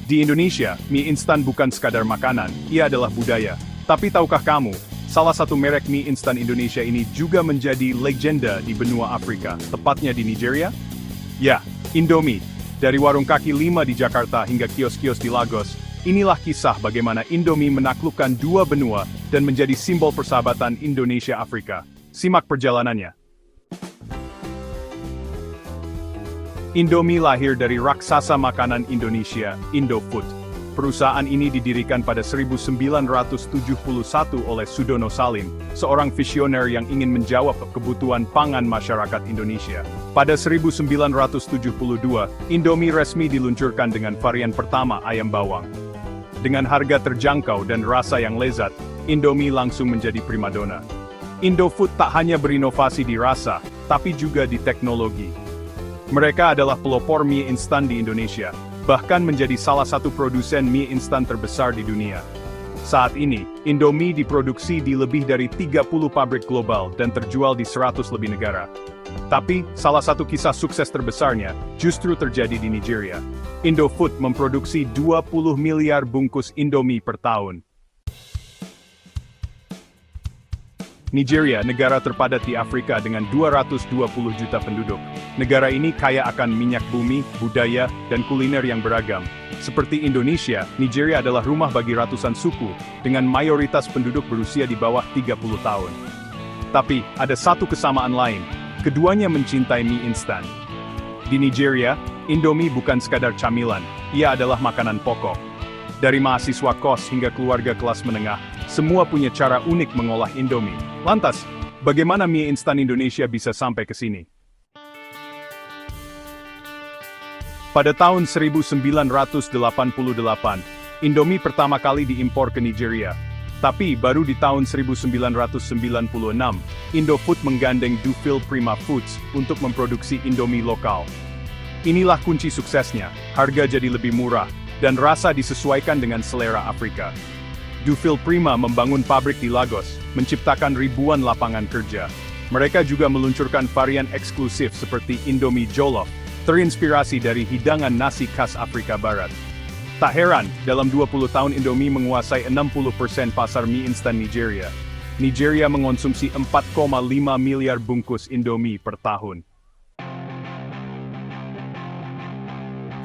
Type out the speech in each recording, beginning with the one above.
Di Indonesia, mie instan bukan sekadar makanan, ia adalah budaya. Tapi tahukah kamu, salah satu merek mie instan Indonesia ini juga menjadi legenda di benua Afrika, tepatnya di Nigeria? Ya, Indomie. Dari warung kaki lima di Jakarta hingga kios-kios di Lagos, inilah kisah bagaimana Indomie menaklukkan dua benua dan menjadi simbol persahabatan Indonesia-Afrika. Simak perjalanannya. Indomie lahir dari raksasa makanan Indonesia, Indofood. Perusahaan ini didirikan pada 1971 oleh Sudono Salim, seorang visioner yang ingin menjawab kebutuhan pangan masyarakat Indonesia. Pada 1972, Indomie resmi diluncurkan dengan varian pertama ayam bawang. Dengan harga terjangkau dan rasa yang lezat, Indomie langsung menjadi primadona. Indofood tak hanya berinovasi di rasa, tapi juga di teknologi. Mereka adalah pelopor mie instan di Indonesia, bahkan menjadi salah satu produsen mie instan terbesar di dunia. Saat ini, Indomie diproduksi di lebih dari 30 pabrik global dan terjual di 100 lebih negara. Tapi, salah satu kisah sukses terbesarnya justru terjadi di Nigeria. Indofood memproduksi 20 miliar bungkus Indomie per tahun. Nigeria, negara terpadat di Afrika dengan 220 juta penduduk. Negara ini kaya akan minyak bumi, budaya, dan kuliner yang beragam. Seperti Indonesia, Nigeria adalah rumah bagi ratusan suku, dengan mayoritas penduduk berusia di bawah 30 tahun. Tapi, ada satu kesamaan lain. Keduanya mencintai mie instan. Di Nigeria, Indomie bukan sekadar camilan, ia adalah makanan pokok. Dari mahasiswa kos hingga keluarga kelas menengah, semua punya cara unik mengolah Indomie. Lantas, bagaimana mie instan Indonesia bisa sampai ke sini? Pada tahun 1988, Indomie pertama kali diimpor ke Nigeria. Tapi baru di tahun 1996, Indofood menggandeng Dufil Prima Foods untuk memproduksi Indomie lokal. Inilah kunci suksesnya, harga jadi lebih murah, dan rasa disesuaikan dengan selera Afrika. Dufil Prima membangun pabrik di Lagos, menciptakan ribuan lapangan kerja. Mereka juga meluncurkan varian eksklusif seperti Indomie Jollof, terinspirasi dari hidangan nasi khas Afrika Barat. Tak heran, dalam 20 tahun Indomie menguasai 60% pasar mie instan Nigeria. Nigeria mengonsumsi 4,5 miliar bungkus Indomie per tahun.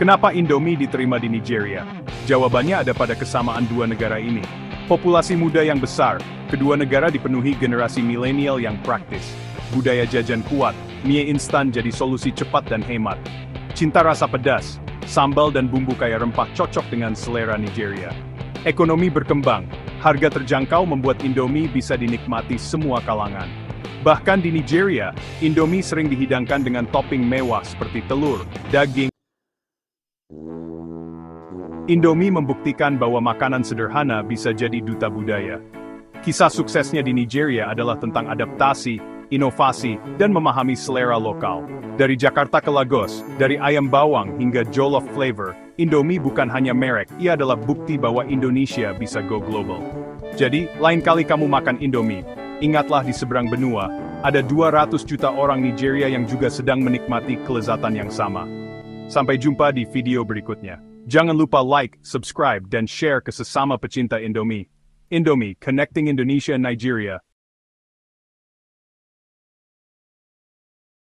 Kenapa Indomie diterima di Nigeria? Jawabannya ada pada kesamaan dua negara ini. Populasi muda yang besar, kedua negara dipenuhi generasi milenial yang praktis. Budaya jajan kuat, mie instan jadi solusi cepat dan hemat. Cinta rasa pedas, sambal dan bumbu kaya rempah cocok dengan selera Nigeria. Ekonomi berkembang, harga terjangkau membuat Indomie bisa dinikmati semua kalangan. Bahkan di Nigeria, Indomie sering dihidangkan dengan topping mewah seperti telur, daging. Indomie membuktikan bahwa makanan sederhana bisa jadi duta budaya. Kisah suksesnya di Nigeria adalah tentang adaptasi, inovasi, dan memahami selera lokal. Dari Jakarta ke Lagos, dari ayam bawang hingga jollof flavor, Indomie bukan hanya merek, ia adalah bukti bahwa Indonesia bisa go global. Jadi, lain kali kamu makan Indomie, ingatlah di seberang benua, ada 200 juta orang Nigeria yang juga sedang menikmati kelezatan yang sama. Sampai jumpa di video berikutnya. Jangan lupa like, subscribe, dan share ke sesama pecinta Indomie. Indomie, connecting Indonesia and Nigeria.